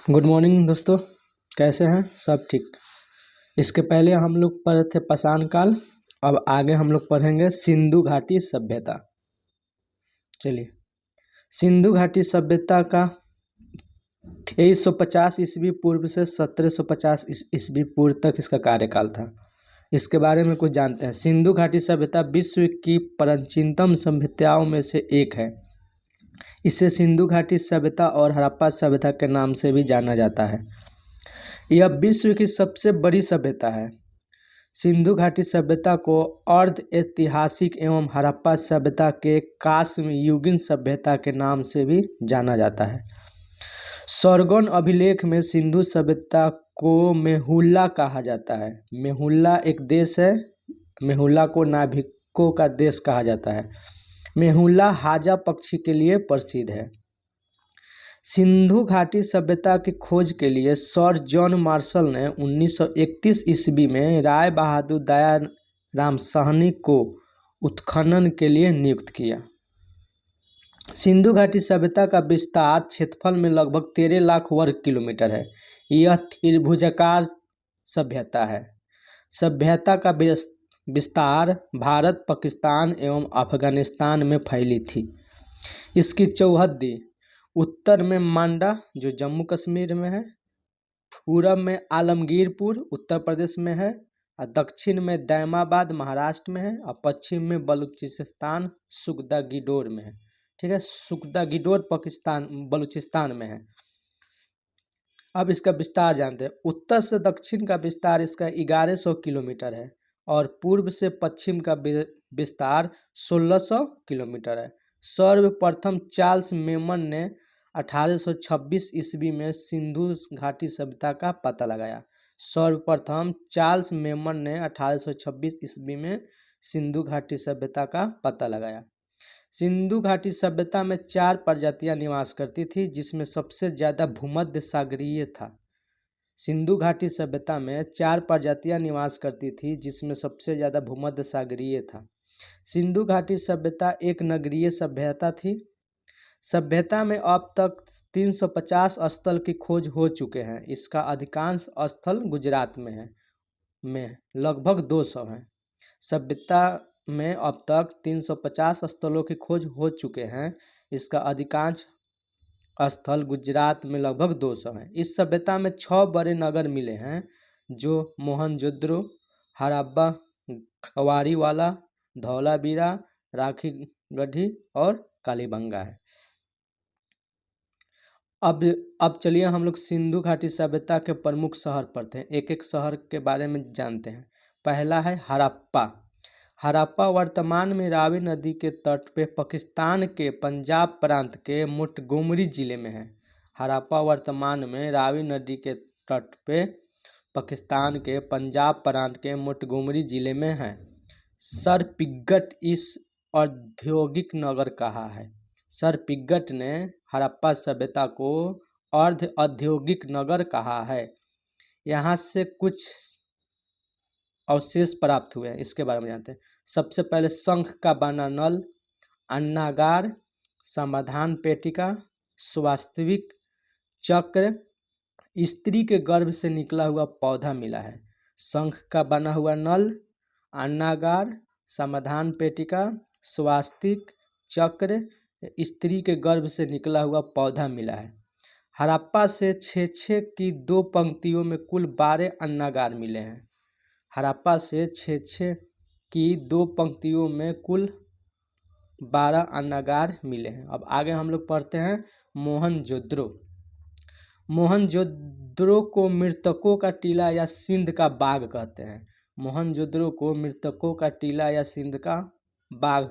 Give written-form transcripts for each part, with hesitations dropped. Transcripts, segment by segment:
Good morning दोस्तों, कैसे हैं? सब ठीक। इसके पहले हम लोग पढ़े थे पाषाण काल। अब आगे हम लोग पढ़ेंगे सिंधु घाटी सभ्यता। चलिए, सिंधु घाटी सभ्यता का 2350 ईस्वी पूर्व से 1750 ईस्वी पूर्व तक इसका कार्यकाल था। इसके बारे में कुछ जानते हैं। सिंधु घाटी सभ्यता विश्व की प्राचीनतम सभ्यताओं में से एक है। इसे सिंधु घाटी सभ्यता और हड़प्पा सभ्यता के नाम से भी जाना जाता है। यह विश्व की सबसे बड़ी सभ्यता है। सिंधु घाटी सभ्यता को अर्ध ऐतिहासिक एवं हड़प्पा सभ्यता के कास्म युगीन सभ्यता के नाम से भी जाना जाता है। सौरगन अभिलेख में सिंधु सभ्यता को मेहुल्ला कहा जाता है। मेहुल्ला एक देश है। मेहुल्ला को नाविकों का देश कहा जाता है। मेहुल्ला हाजा पक्षी के लिए प्रसिद्ध है। सिंधु घाटी सभ्यता की खोज के लिए सर जॉन मार्शल ने 1931 ईस्वी में राय बहादुर दयाराम साहनी को उत्खनन के लिए नियुक्त किया। सिंधु घाटी सभ्यता का विस्तार क्षेत्रफल में लगभग 13 लाख वर्ग किलोमीटर है। यह त्रिभुजाकार सभ्यता है। सभ्यता का विस्तार भारत, पाकिस्तान एवं अफगानिस्तान में फैली थी। इसकी चौहद्दी उत्तर में मांडा जो जम्मू कश्मीर में है, पूरब में आलमगीरपुर उत्तर प्रदेश में है, और दक्षिण में दैमाबाद महाराष्ट्र में है, और पश्चिम में बलूचिस्तान सुखदा गिडोर में है। ठीक है, सुखदा गिडोर पाकिस्तान बलूचिस्तान में है। अब इसका विस्तार जानते हैं। उत्तर से दक्षिण का विस्तार इसका 1100 किलोमीटर है और पूर्व से पश्चिम का विस्तार 1600 किलोमीटर है। सर्वप्रथम चार्ल्स मेमन ने 1826 ईस्वी में सिंधु घाटी सभ्यता का पता लगाया। सर्वप्रथम चार्ल्स मेमन ने 1826 ईस्वी में सिंधु घाटी सभ्यता का पता लगाया। सिंधु घाटी सभ्यता में 4 प्रजातियां निवास करती थी, जिसमें सबसे ज़्यादा भूमध्य सागरीय था। सिंधु घाटी सभ्यता में 4 प्रजातियां निवास करती थी, जिसमें सबसे ज़्यादा भूमध्य सागरीय था। सिंधु घाटी सभ्यता एक नगरीय सभ्यता थी। सभ्यता में अब तक 350 स्थल की खोज हो चुके हैं। इसका अधिकांश स्थल गुजरात में है, लगभग 200 हैं। सभ्यता में अब तक 350 स्थलों की खोज हो चुके हैं। इसका अधिकांश स्थल गुजरात में लगभग 200 हैं। इस सभ्यता में 6 बड़े नगर मिले हैं, जो मोहनजोदड़ो, हड़प्पा, खवारीवाला, धौलावीरा, राखीगढ़ी और कालीबंगा है। अब चलिए हम लोग सिंधु घाटी सभ्यता के प्रमुख शहर पढ़ते हैं। एक एक शहर के बारे में जानते हैं। पहला है हड़प्पा। हड़प्पा वर्तमान में रावी नदी के तट पे पाकिस्तान के पंजाब प्रांत के मोंटगोमरी जिले में है। हड़प्पा वर्तमान में रावी नदी के तट पे पाकिस्तान के पंजाब प्रांत के मोंटगोमरी जिले में है। सर पिगट इस औद्योगिक नगर कहा है। सर पिगट ने हड़प्पा सभ्यता को अर्ध औद्योगिक नगर कहा है। यहाँ से कुछ अवशेष प्राप्त हुए हैं, इसके बारे में जानते हैं। सबसे पहले शंख का बना नल, अन्नागार, समाधान पेटिका, स्वास्तिक चक्र, स्त्री के गर्भ से निकला हुआ पौधा मिला है। शंख का बना हुआ नल, अन्नागार, समाधान पेटिका, स्वास्तिक चक्र, स्त्री के गर्भ से निकला हुआ पौधा मिला है। हड़प्पा से 6-6 की 2 पंक्तियों में कुल 12 अन्नागार मिले हैं। हड़प्पा से 6-6 की 2 पंक्तियों में कुल 12 अन्नागार मिले हैं। अब आगे हम लोग पढ़ते हैं मोहनजोदड़ो। मोहनजोदड़ो को मृतकों का टीला या सिंध का बाग कहते हैं। मोहनजोदड़ो को मृतकों का टीला या सिंध का बाग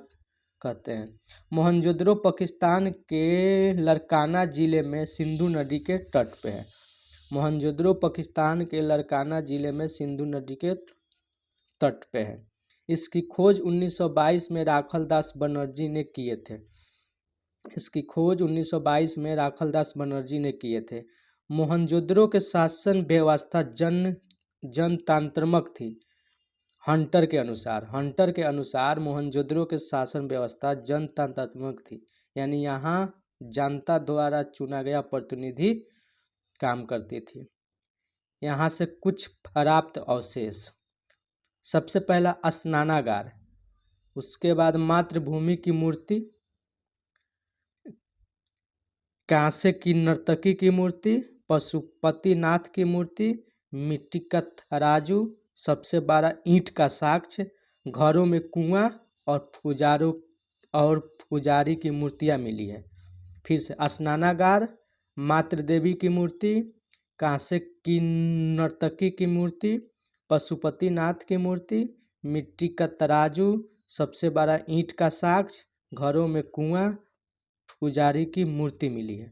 कहते हैं। मोहनजोदड़ो पाकिस्तान के लरकाना जिले में सिंधु नदी के तट पे है। मोहनजोदड़ो पाकिस्तान के लरकाना जिले में सिंधु नदी के तट पे है। इसकी खोज 1922 में राखलदास बनर्जी ने किए थे। इसकी खोज 1922 में राखलदास बनर्जी ने किए थे। मोहनजोदड़ो के शासन व्यवस्था जनतांत्रिक थी। हंटर के अनुसार मोहनजोदड़ो के शासन व्यवस्था जनतांत्रिक थी, यानी यहाँ जनता द्वारा चुना गया प्रतिनिधि काम करती थी। यहाँ से कुछ प्राप्त अवशेष। सबसे पहला स्नानागार, उसके बाद मातृभूमि की मूर्ति, कांसे की नर्तकी की मूर्ति, पशुपतिनाथ की मूर्ति, मिट्टी का तराजू, सबसे बड़ा ईंट का साक्ष्य, घरों में कुआं और पुजारी की मूर्तियां मिली है। फिर से स्नानागार, मातृदेवी की मूर्ति, कांसे की नर्तकी की मूर्ति, पशुपतिनाथ की मूर्ति, मिट्टी का तराजू, सबसे बड़ा ईंट का साक्ष्य, घरों में कुआं, पुजारी की मूर्ति मिली है।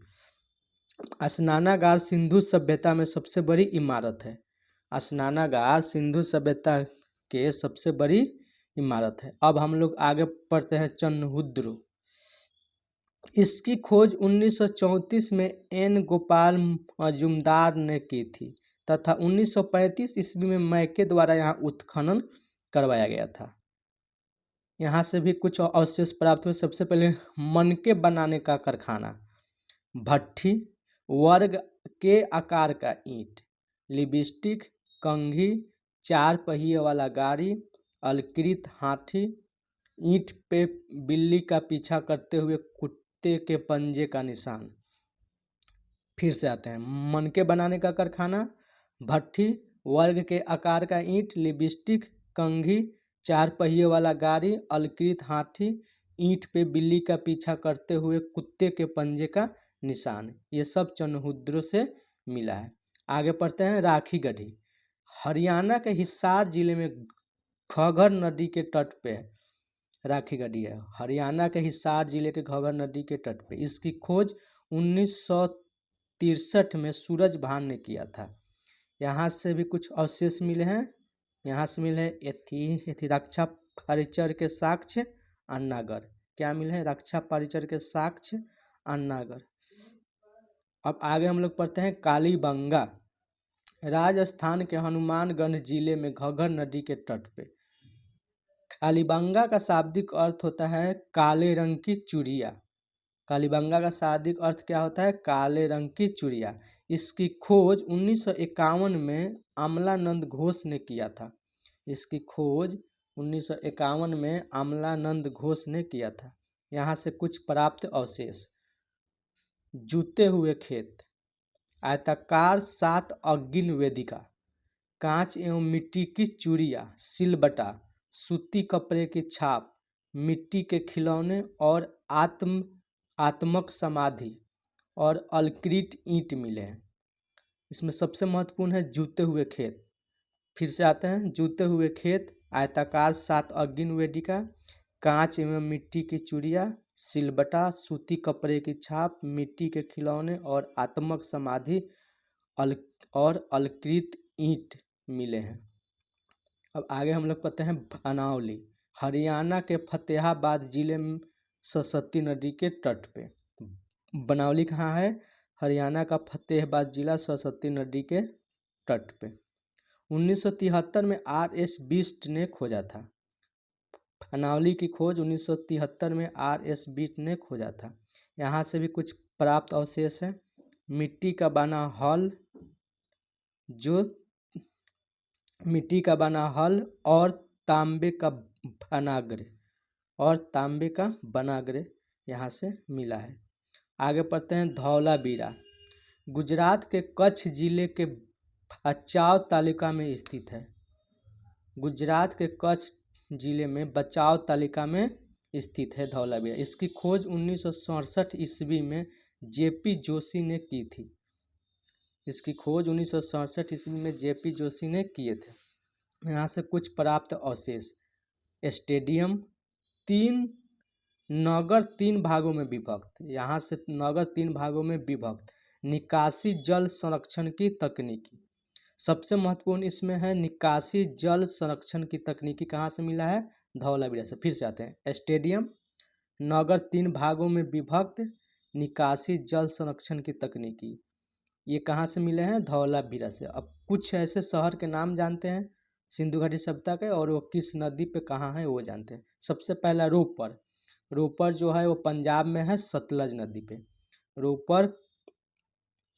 स्नानागार सिंधु सभ्यता में सबसे बड़ी इमारत है। स्नानागार सिंधु सभ्यता के सबसे बड़ी इमारत है। अब हम लोग आगे पढ़ते हैं चन्हुद्र। इसकी खोज 1934 में एन गोपाल मजूमदार ने की थी तथा 1935 ईस्वी में मैके द्वारा यहाँ उत्खनन करवाया गया था। यहाँ से भी कुछ अवशेष प्राप्त हुए। सबसे पहले मनके बनाने का कारखाना, भट्ठी, वर्ग के आकार का ईंट, लिपस्टिक, कंघी, 4 पहिए वाला गाड़ी, अलकृत हाथी, ईंट पे बिल्ली का पीछा करते हुए कुत्ते के पंजे का निशान। फिर से आते हैं, मनके बनाने का कारखाना, भट्ठी, वर्ग के आकार का ईंट, लिपस्टिक, कंघी, 4 पहिए वाला गाड़ी, अलकृत हाथी, ईंट पे बिल्ली का पीछा करते हुए कुत्ते के पंजे का निशान। ये सब चन्हुद्र से मिला है। आगे पढ़ते हैं, राखी गढ़ी, हरियाणा के हिसार जिले में घग्गर नदी के तट पे राखी गढ़ी है। हरियाणा के हिसार जिले के घग्गर नदी के तट पे। इसकी खोज 1963 में सूरज भान ने किया था। यहाँ से भी कुछ अवशेष मिले हैं। यहाँ से मिले हैं रक्षा परिचर के साक्ष्य, अन्नागढ़। क्या मिले हैं? रक्षा परिचर के साक्ष्य, अन्नागढ़। अब आगे हम लोग पढ़ते हैं कालीबंगा, राजस्थान के हनुमानगढ़ जिले में घग्गर नदी के तट पे। कालीबंगा का शाब्दिक अर्थ होता है काले रंग की चूड़िया। कालीबंगा का शाब्दिक अर्थ क्या होता है? काले रंग की चूड़िया। इसकी खोज 1951 में अमलानंद घोष ने किया था। इसकी खोज 1951 में अमलानंद घोष ने किया था। यहाँ से कुछ प्राप्त अवशेष, जूते हुए खेत, आयताकार 7 अग्नि वेदिका, कांच एवं मिट्टी की चूड़िया, सिलबटा, सूती कपड़े की छाप, मिट्टी के खिलौने और आत्मक समाधि और अलकृत ईंट मिले हैं। इसमें सबसे महत्वपूर्ण है जूते हुए खेत। फिर से आते हैं, जूते हुए खेत, आयताकार 7 अग्नि वेदिका, कांच एवं मिट्टी की चूड़िया, सिलबटा, सूती कपड़े की छाप, मिट्टी के खिलौने और आत्मक समाधि और अलकृत ईंट मिले हैं। अब आगे हम लोग पढ़ते हैं बनावली, हरियाणा के फतेहाबाद जिले में सरस्वती नदी के तट पे। बनावली कहाँ है? हरियाणा का फतेहाबाद जिला, सरस्वती नदी के तट पे। 1973 में R.S. बिष्ट ने खोजा था। बनावली की खोज 1973 में R.S. बिष्ट ने खोजा था। यहाँ से भी कुछ प्राप्त अवशेष है। मिट्टी का बना हल और तांबे का बनाग्र यहाँ से मिला है। आगे पढ़ते हैं धौलावीरा, गुजरात के कच्छ जिले के बचाव तालुका में स्थित है। गुजरात के कच्छ जिले में बचाव तालुका में स्थित है धौलावीरा। इसकी खोज 1967 ईस्वी में J.P. जोशी ने की थी। इसकी खोज 1967 ईस्वी में J.P. जोशी ने किए थे। यहाँ से कुछ प्राप्त अवशेष, स्टेडियम, 3 नगर 3 भागों में विभक्त। यहाँ से नगर 3 भागों में विभक्त, निकासी जल संरक्षण की तकनीकी। सबसे महत्वपूर्ण इसमें है निकासी जल संरक्षण की तकनीकी। कहाँ से मिला है? धौलावीरा से। फिर से आते हैं, स्टेडियम, नगर 3 भागों में विभक्त, निकासी जल संरक्षण की तकनीकी। ये कहाँ से मिले हैं? धौलावीरा से। अब कुछ ऐसे शहर के नाम जानते हैं सिंधु घाटी सभ्यता के, और वो किस नदी पे कहाँ है वो जानते हैं। सबसे पहला रोपर जो है वो पंजाब में है, सतलज नदी पे। रोपर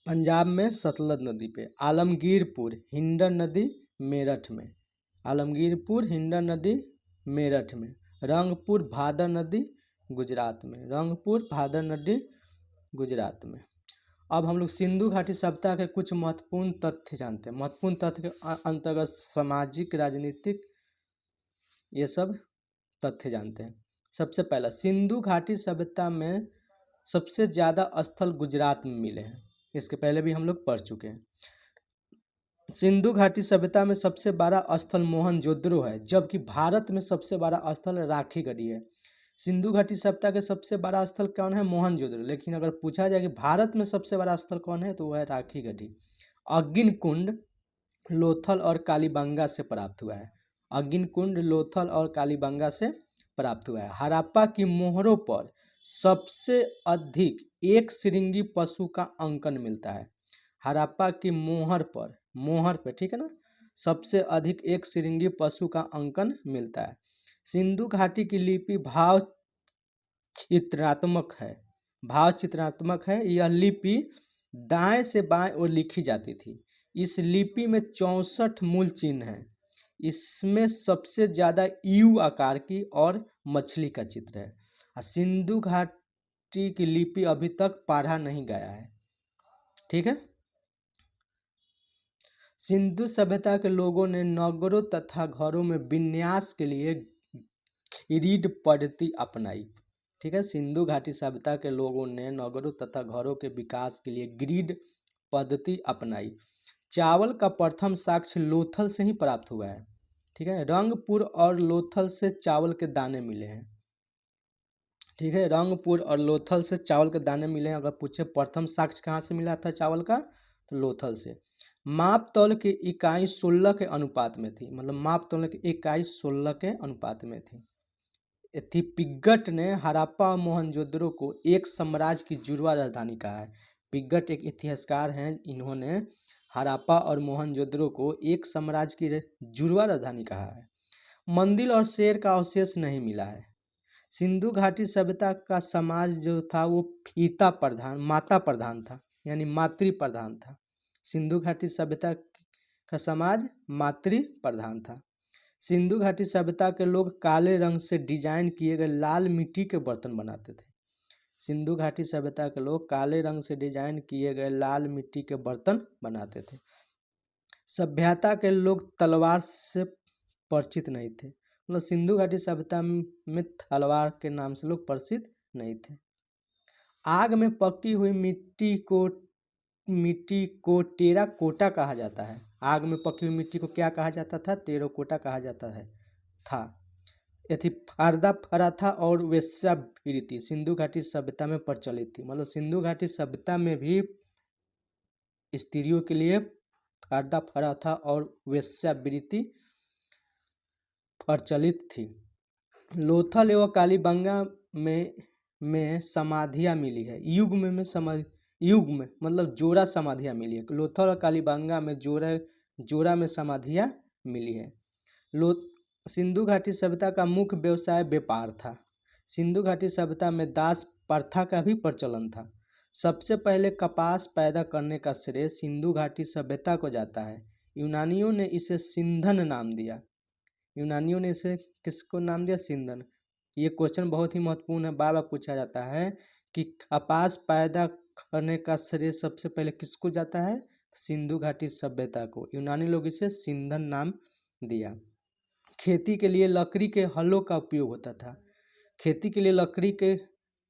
पंजाब में सतलज नदी पे। आलमगीरपुर हिंडन नदी मेरठ में। आलमगीरपुर हिंडन नदी मेरठ में। रंगपुर भादर नदी गुजरात में। रंगपुर भादर नदी गुजरात में। अब हम लोग सिंधु घाटी सभ्यता के कुछ महत्वपूर्ण तथ्य जानते हैं। महत्वपूर्ण तथ्य के अंतर्गत सामाजिक, राजनीतिक, ये सब तथ्य जानते हैं। सबसे पहला, सिंधु घाटी सभ्यता में सबसे ज़्यादा स्थल गुजरात में मिले हैं। इसके पहले भी हम लोग पढ़ चुके हैं। सिंधु घाटी सभ्यता में सबसे बड़ा स्थल मोहनजोदड़ो है, जबकि भारत में सबसे बड़ा स्थल राखीगढ़ी है। सिंधु घाटी सभ्यता के सबसे बड़ा स्थल कौन है? मोहनजोदड़ो। लेकिन अगर पूछा जाए कि भारत में सबसे बड़ा स्थल कौन है, तो वह है राखीगढ़ी। अग्नि कुंड लोथल और कालीबंगा से प्राप्त हुआ है। अग्नि कुंड लोथल और कालीबंगा से प्राप्त हुआ है। हड़प्पा की मोहरों पर सबसे अधिक एक श्रृंगी पशु का अंकन मिलता है। हड़प्पा की मोहर पे, ठीक है ना, सबसे अधिक एक श्रृंगी पशु का अंकन मिलता है। सिंधु घाटी की लिपि भाव चित्रात्मक है। यह लिपि दाएं से बाएं ओर लिखी जाती थी। इस लिपि में 64 मूल चिन्ह हैं। इसमें सबसे ज़्यादा यू आकार की और मछली का चित्र है। सिंधु घाटी की लिपि अभी तक पढ़ा नहीं गया है, ठीक है। सिंधु सभ्यता के लोगों ने नगरों तथा घरों में विन्यास के लिए ग्रिड पद्धति अपनाई, ठीक है। सिंधु घाटी सभ्यता के लोगों ने नगरों तथा घरों के विकास के लिए ग्रिड पद्धति अपनाई। चावल का प्रथम साक्ष्य लोथल से ही प्राप्त हुआ है, ठीक है। रंगपुर और लोथल से चावल के दाने मिले हैं, ठीक है। रंगपुर और लोथल से चावल के दाने मिले हैं। अगर पूछे प्रथम साक्ष्य कहाँ से मिला था चावल का, तो लोथल से। माप तौल की इकाई 16 के अनुपात में थी, मतलब माप तौल की इकाई 16 के अनुपात में थी। पिग्गट ने हड़प्पा और मोहनजोदड़ो को एक साम्राज्य की जुड़वा राजधानी कहा है। पिग्गट एक इतिहासकार हैं, इन्होंने हड़प्पा और मोहनजोदड़ो को एक साम्राज्य की जुड़वा राजधानी कहा है। मंदिर और शेर का अवशेष नहीं मिला है। सिंधु घाटी सभ्यता का समाज जो था वो माता प्रधान था, यानी मातृ प्रधान था। सिंधु घाटी सभ्यता का समाज मातृ प्रधान था। सिंधु घाटी सभ्यता के लोग काले रंग से डिजाइन किए गए लाल मिट्टी के बर्तन बनाते थे। सिंधु घाटी सभ्यता के लोग काले रंग से डिजाइन किए गए लाल मिट्टी के बर्तन बनाते थे। सभ्यता के लोग तलवार से परिचित नहीं थे, मतलब सिंधु घाटी सभ्यता में तलवार के नाम से लोग परिचित नहीं थे। आग में पकी हुई मिट्टी को टेराकोटा कहा जाता है। आग में पकी हुई मिट्टी को क्या कहा जाता था? टेराकोटा कहा जाता था। यथी पर्दा प्रथा और वेश्यावृत्ति सिंधु घाटी सभ्यता में प्रचलित थी, मतलब सिंधु घाटी सभ्यता में भी स्त्रियों के लिए पर्दा प्रथा और वेश्यावृत्ति प्रचलित थी। लोथल एवं कालीबंगा में समाधियाँ मिली है। युग में मतलब जोड़ा समाधियाँ मिली है। लोथल और कालीबंगा में जोड़ा में समाधियाँ मिली है। सिंधु घाटी सभ्यता का मुख्य व्यवसाय व्यापार था। सिंधु घाटी सभ्यता में दास प्रथा का भी प्रचलन था। सबसे पहले कपास पैदा करने का श्रेय सिंधु घाटी सभ्यता को जाता है। यूनानियों ने इसे सिंधन नाम दिया। यूनानियों ने इसे किसको नाम दिया? सिंधन। ये क्वेश्चन बहुत ही महत्वपूर्ण है, बार बार पूछा जाता है कि कपास पैदा करने का श्रेय सबसे पहले किसको जाता है? सिंधु घाटी सभ्यता को। यूनानी लोग इसे सिंधन नाम दिया। खेती के लिए लकड़ी के हलों का उपयोग होता था। खेती के लिए लकड़ी के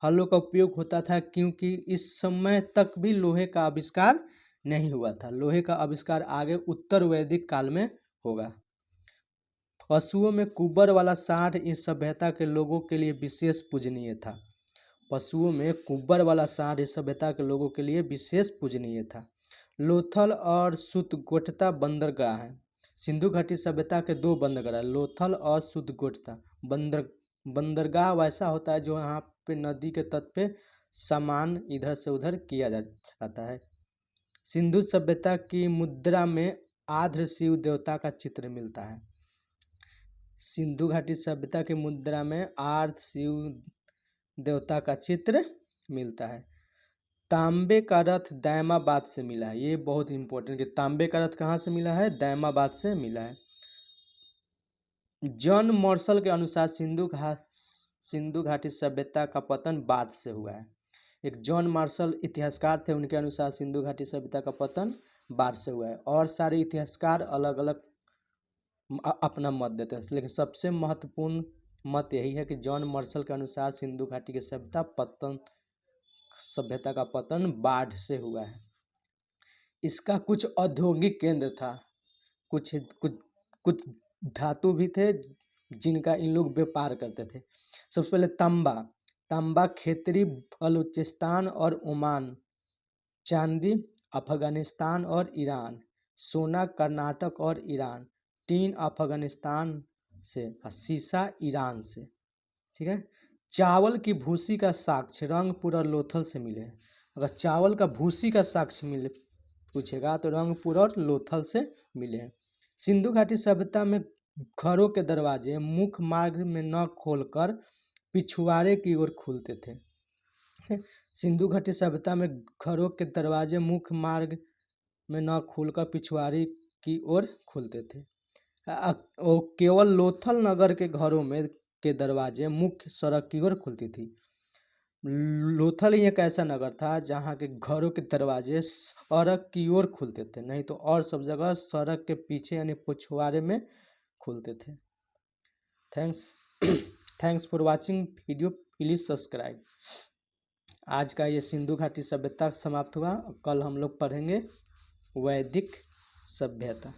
हलों का उपयोग होता था क्योंकि इस समय तक भी लोहे का आविष्कार नहीं हुआ था। लोहे का आविष्कार आगे उत्तर वैदिक काल में होगा। पशुओं में कुब्बर वाला सांड इस सभ्यता के लोगों के लिए विशेष पूजनीय था। पशुओं में कुब्बर वाला सांड इस सभ्यता के लोगों के लिए विशेष पूजनीय था। लोथल और सुतगोटता बंदरगाह हैं। सिंधु घाटी सभ्यता के दो बंदरगाह, लोथल और सुतगोटता। बंदरगाह वैसा होता है जो यहाँ पे नदी के तट पे सामान इधर से उधर किया जाता है। सिंधु सभ्यता की मुद्रा में आर्द्र शिव देवता का चित्र मिलता है। सिंधु घाटी सभ्यता की मुद्रा में आर्द्र शिव देवता का चित्र मिलता है। तांबे का रथ दायमाबाद से मिला है। ये बहुत इंपॉर्टेंट कि तांबे का रथ कहाँ से मिला है, दायमाबाद से मिला है। जॉन मार्शल के अनुसार सिंधु घाटी सभ्यता का पतन बाढ़ से हुआ है। एक जॉन मार्शल इतिहासकार थे, उनके अनुसार सिंधु घाटी सभ्यता का पतन बाढ़ से हुआ है। और सारे इतिहासकार अलग अलग अपना मत देते हैं, लेकिन सबसे महत्वपूर्ण मत यही है कि जॉन मार्शल के अनुसार सिंधु घाटी की सभ्यता का पतन बाढ़ से हुआ है। इसका कुछ औद्योगिक केंद्र था, कुछ कुछ कुछ धातु भी थे जिनका इन लोग व्यापार करते थे। सबसे पहले तांबा खेतरी बलूचिस्तान और ओमान, चांदी अफगानिस्तान और ईरान, सोना कर्नाटक और ईरान, टीन अफगानिस्तान से, शीशा ईरान से। ठीक है। चावल की भूसी का साक्ष्य रंगपुर और लोथल से मिले हैं। अगर चावल का भूसी का साक्ष्य मिले पूछेगा तो रंगपुर और लोथल से मिले हैं। सिंधु घाटी सभ्यता में घरों के दरवाजे मुख्य मार्ग में न खोलकर पिछवाड़े की ओर खुलते थे। सिंधु घाटी सभ्यता में घरों के दरवाजे मुख्य मार्ग में न खोलकर पिछवाड़े की ओर खुलते थे। और केवल लोथल नगर के घरों में के दरवाजे मुख्य सड़क की ओर खुलती थी। लोथल ही एक ऐसा नगर था जहाँ के घरों के दरवाजे सड़क की ओर खुलते थे, नहीं तो और सब जगह सड़क के पीछे यानी पिछवाड़े में खुलते थे। Thanks for watching video, please subscribe. आज का ये सिंधु घाटी सभ्यता समाप्त हुआ। कल हम लोग पढ़ेंगे वैदिक सभ्यता।